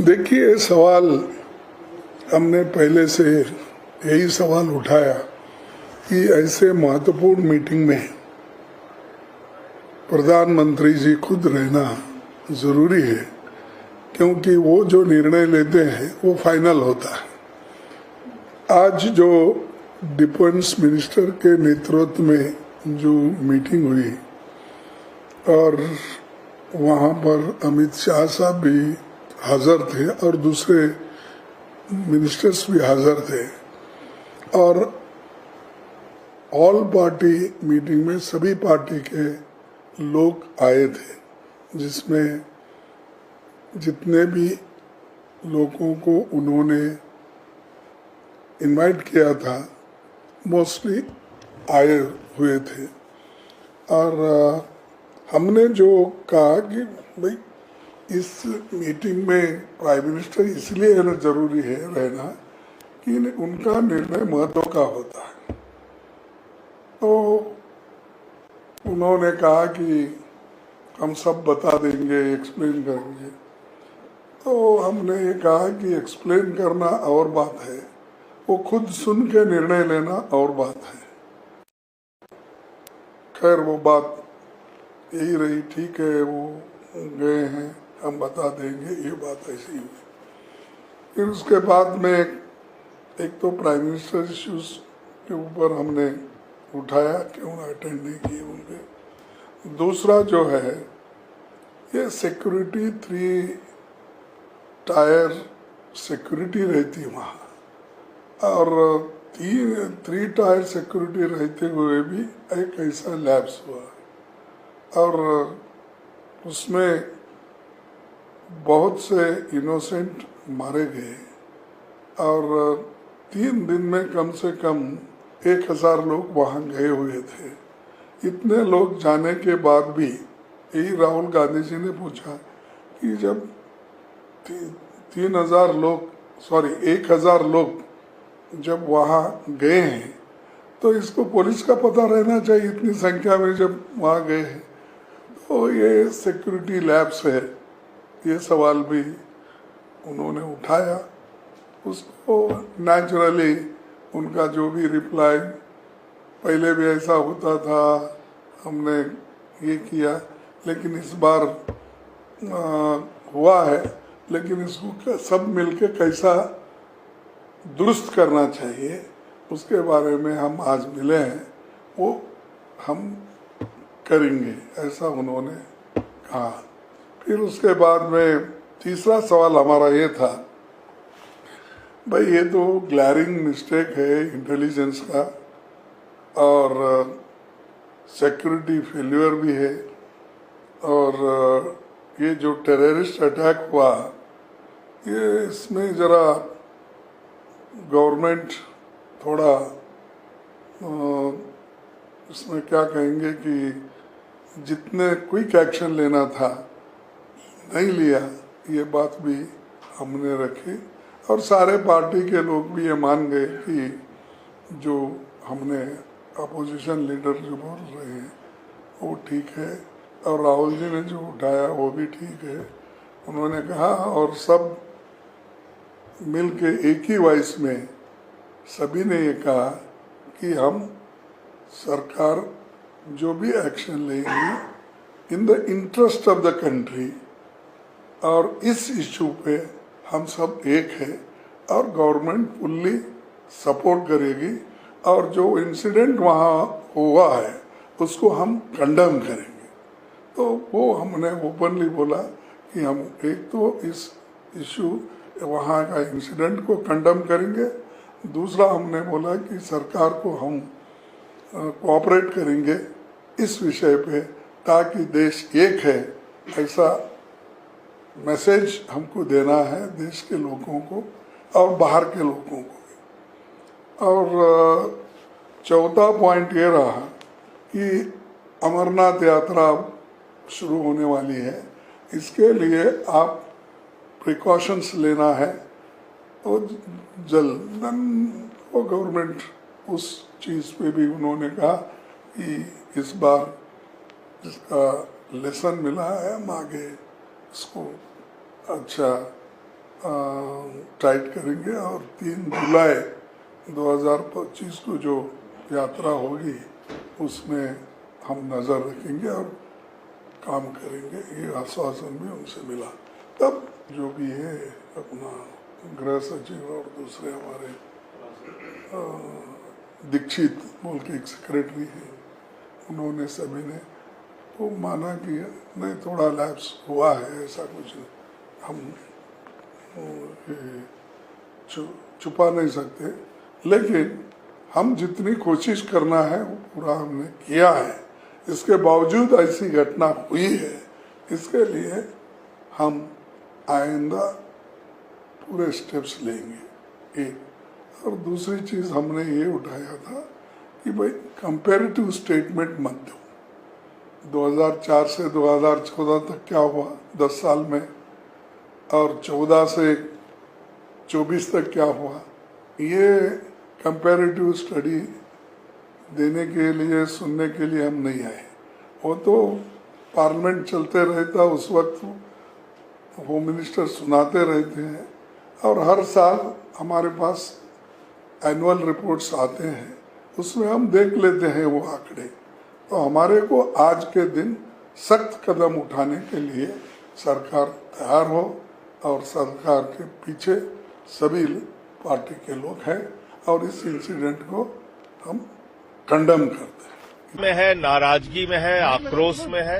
देखिए, सवाल हमने पहले से यही सवाल उठाया कि ऐसे महत्वपूर्ण मीटिंग में प्रधानमंत्री जी खुद रहना जरूरी है, क्योंकि वो जो निर्णय लेते हैं वो फाइनल होता है। आज जो डिफेंस मिनिस्टर के नेतृत्व में जो मीटिंग हुई और वहाँ पर अमित शाह साहब भी हाजिर थे और दूसरे मिनिस्टर्स भी हाजिर थे, और ऑल पार्टी मीटिंग में सभी पार्टी के लोग आए थे, जिसमें जितने भी लोगों को उन्होंने इनवाइट किया था मोस्टली आए हुए थे। और हमने जो कहा कि भाई इस मीटिंग में प्राइम मिनिस्टर इसलिए रहना जरूरी है कि उनका निर्णय महत्व का होता है। तो उन्होंने कहा कि हम सब बता देंगे, एक्सप्लेन करेंगे। तो हमने ये कहा कि एक्सप्लेन करना और बात है, वो खुद सुन के निर्णय लेना और बात है। खैर वो बात यही रही, ठीक है, वो गए हैं, हम बता देंगे, ये बात ऐसी हुई। फिर उसके बाद में एक तो प्राइम मिनिस्टर इश्यूज के ऊपर हमने उठाया, क्यों अटेंड नहीं किए उनके। दूसरा जो है ये सिक्योरिटी, 3 टायर सिक्योरिटी रहती वहाँ, और 3 टायर सिक्योरिटी रहते हुए भी एक ऐसा लैप्स हुआ और उसमें बहुत से इनोसेंट मारे गए, और 3 दिन में कम से कम 1000 लोग वहाँ गए हुए थे। इतने लोग जाने के बाद भी यही राहुल गांधी जी ने पूछा कि जब 1000 लोग जब वहाँ गए हैं तो इसको पुलिस का पता रहना चाहिए, इतनी संख्या में जब वहाँ गए हैं। तो ये सिक्योरिटी लैब्स है, ये सवाल भी उन्होंने उठाया। उसको नेचुरली उनका जो भी रिप्लाई, पहले भी ऐसा होता था, हमने ये किया, लेकिन इस बार हुआ है, लेकिन इसको सब मिलके कैसा दुरुस्त करना चाहिए उसके बारे में हम आज मिले हैं, वो हम करेंगे, ऐसा उन्होंने कहा। फिर उसके बाद में तीसरा सवाल हमारा ये था, भाई ये तो ग्लैरिंग मिस्टेक है इंटेलिजेंस का और सिक्योरिटी फेल्यूर भी है, और ये जो टेररिस्ट अटैक हुआ, ये इसमें जरा गवर्नमेंट थोड़ा इसमें क्या कहेंगे कि जितने क्विक एक्शन लेना था नहीं लिया, ये बात भी हमने रखी। और सारे पार्टी के लोग भी ये मान गए कि जो हमने अपोजिशन लीडर जो बोल रहे हैं वो ठीक है, और राहुल जी ने जो उठाया वो भी ठीक है, उन्होंने कहा। और सब मिल के एक ही वॉइस में सभी ने ये कहा कि हम सरकार जो भी एक्शन लेंगे in the interest of the country, और इस इशू पे हम सब एक है और गवर्नमेंट फुल्ली सपोर्ट करेगी, और जो इंसिडेंट वहाँ हुआ है उसको हम कंडेम करेंगे। तो वो हमने ओपनली बोला कि हम एक तो इस इशू वहाँ का इंसिडेंट को कंडेम करेंगे, दूसरा हमने बोला कि सरकार को हम कोऑपरेट करेंगे इस विषय पे, ताकि देश एक है, ऐसा मैसेज हमको देना है देश के लोगों को और बाहर के लोगों को भी। और चौथा पॉइंट ये रहा कि अमरनाथ यात्रा शुरू होने वाली है, इसके लिए आप प्रिकॉशंस लेना है, और जल्दन वो गवर्नमेंट उस चीज़ पे भी उन्होंने कहा कि इस बार इसका लेसन मिला है, हम आगे इसको अच्छा टाइट करेंगे और 3 जुलाई 2025 को जो यात्रा होगी उसमें हम नज़र रखेंगे और काम करेंगे, ये आश्वासन भी उनसे मिला। तब जो भी है अपना गृह सचिव और दूसरे हमारे दीक्षित बोल के एक सेक्रेटरी है, उन्होंने सभी ने तो माना कि नहीं थोड़ा लैप्स हुआ है, ऐसा कुछ हम छुपा नहीं सकते, लेकिन हम जितनी कोशिश करना है वो पूरा हमने किया है। इसके बावजूद ऐसी घटना हुई है, इसके लिए हम आइंदा पूरे स्टेप्स लेंगे। एक और दूसरी चीज़ हमने ये उठाया था कि भाई कंपैरेटिव स्टेटमेंट मत दो। 2004 से 2014 तक क्या हुआ 10 साल में, और 14 से 24 तक क्या हुआ, ये कंपैरेटिव स्टडी देने के लिए सुनने के लिए हम नहीं आए। वो तो पार्लियामेंट चलते रहता, उस वक्त होम मिनिस्टर सुनाते रहते हैं, और हर साल हमारे पास एनुअल रिपोर्ट्स आते हैं, उसमें हम देख लेते हैं वो आंकड़े। तो हमारे को आज के दिन सख्त कदम उठाने के लिए सरकार तैयार हो, और सरकार के पीछे सभी पार्टी के लोग हैं, और इस इंसिडेंट को हम कंडम करते हैं। में है, नाराजगी में है, आक्रोश में है,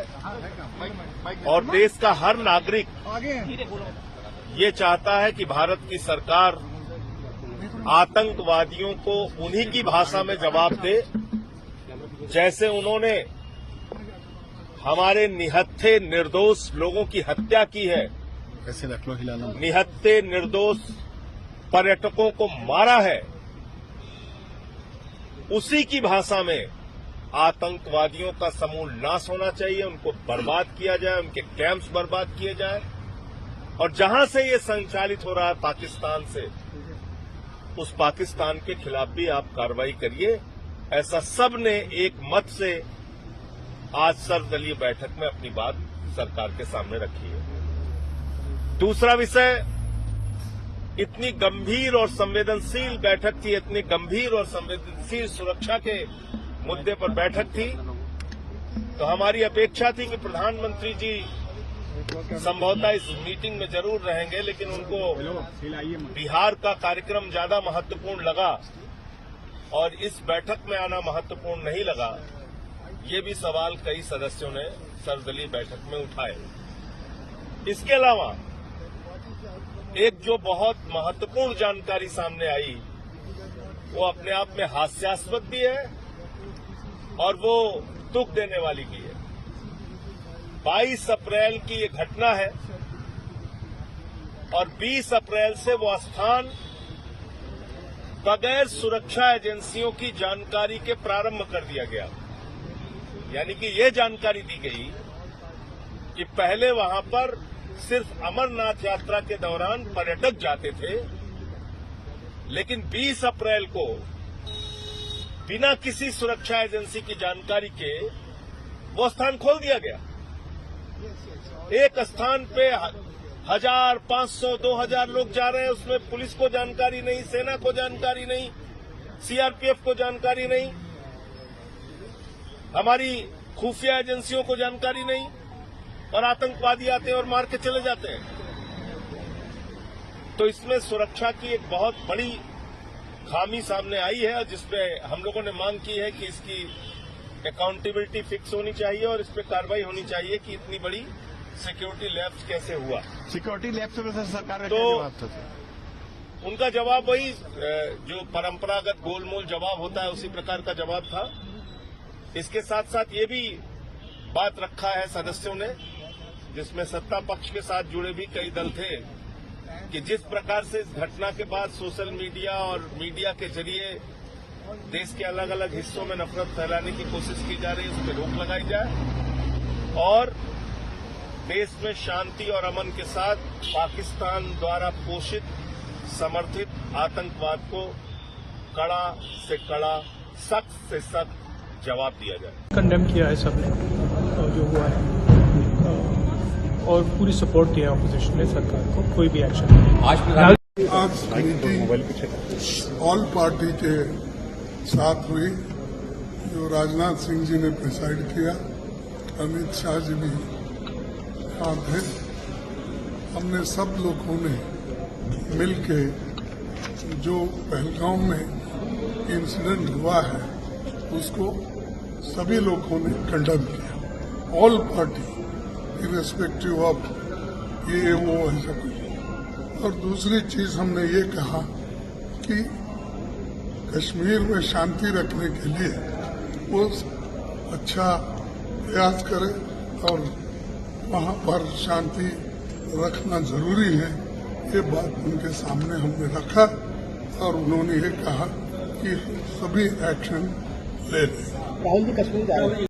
और देश का हर नागरिक ये चाहता है कि भारत की सरकार आतंकवादियों को उन्हीं की भाषा में जवाब दे जैसे उन्होंने हमारे निहत्थे निर्दोष लोगों की हत्या की है, निहत्थे निर्दोष पर्यटकों को मारा है, उसी की भाषा में आतंकवादियों का समूल नाश होना चाहिए, उनको बर्बाद किया जाए, उनके कैंप्स बर्बाद किए जाए, और जहां से ये संचालित हो रहा है पाकिस्तान से, उस पाकिस्तान के खिलाफ भी आप कार्रवाई करिए। ऐसा सब ने एक मत से आज सर्वदलीय बैठक में अपनी बात सरकार के सामने रखी है। दूसरा विषय, इतनी गंभीर और संवेदनशील बैठक थी, इतनी गंभीर और संवेदनशील सुरक्षा के मुद्दे पर बैठक थी, तो हमारी अपेक्षा थी कि प्रधानमंत्री जी संभवतः इस मीटिंग में जरूर रहेंगे, लेकिन उनको बिहार का कार्यक्रम ज्यादा महत्वपूर्ण लगा और इस बैठक में आना महत्वपूर्ण नहीं लगा। ये भी सवाल कई सदस्यों ने सर्वदलीय बैठक में उठाए। इसके अलावा एक जो बहुत महत्वपूर्ण जानकारी सामने आई, वो अपने आप में हास्यास्पद भी है और वो दुख देने वाली भी है। 22 अप्रैल की ये घटना है और 20 अप्रैल से वो स्थान बगैर सुरक्षा एजेंसियों की जानकारी के प्रारंभ कर दिया गया। यानी कि ये जानकारी दी गई कि पहले वहां पर सिर्फ अमरनाथ यात्रा के दौरान पर्यटक जाते थे, लेकिन 20 अप्रैल को बिना किसी सुरक्षा एजेंसी की जानकारी के वो स्थान खोल दिया गया। एक स्थान पे 1000, 500, 2000 लोग जा रहे हैं, उसमें पुलिस को जानकारी नहीं, सेना को जानकारी नहीं, सीआरपीएफ को जानकारी नहीं, हमारी खुफिया एजेंसियों को जानकारी नहीं, और आतंकवादी आते हैं और मार के चले जाते हैं। तो इसमें सुरक्षा की एक बहुत बड़ी खामी सामने आई है, और जिसपे हम लोगों ने मांग की है कि इसकी अकाउंटेबिलिटी फिक्स होनी चाहिए और इस पर कार्रवाई होनी चाहिए कि इतनी बड़ी सिक्योरिटी लैप्स कैसे हुआ। सिक्योरिटी लैप्स में सरकार तो उनका जवाब वही जो परंपरागत गोलमोल जवाब होता है, उसी प्रकार का जवाब था। इसके साथ साथ ये भी बात रखा है सदस्यों ने, जिसमें सत्ता पक्ष के साथ जुड़े भी कई दल थे, कि जिस प्रकार से इस घटना के बाद सोशल मीडिया और मीडिया के जरिए देश के अलग अलग हिस्सों में नफरत फैलाने की कोशिश की जा रही है, उस पर रोक लगाई जाए और देश में शांति और अमन के साथ पाकिस्तान द्वारा पोषित समर्थित आतंकवाद को कड़ा से कड़ा, सख्त से सख्त जवाब दिया जाए। कंडेम किया है सबने जो हुआ है। और पूरी सपोर्ट किया ऑपोजिशन ने सरकार को, कोई भी एक्शन नहीं। आज मीटिंग ऑल पार्टी के साथ हुई, जो राजनाथ सिंह जी ने प्रिसाइड किया, अमित शाह जी भी साथ थे। हमने सब लोगों ने मिलके जो पहलगांव में इंसिडेंट हुआ है उसको सभी लोगों ने कंडेम किया, ऑल पार्टी इरेस्पेक्टिव ऑफ ये वो ऐसा कुछ। और दूसरी चीज हमने ये कहा कि कश्मीर में शांति रखने के लिए वो अच्छा प्रयास करे और वहाँ पर शांति रखना जरूरी है, ये बात उनके सामने हमने रखा और उन्होंने ये कहा कि सभी एक्शन ले लें। राहुल जी कश्मीर जा रहे हैं।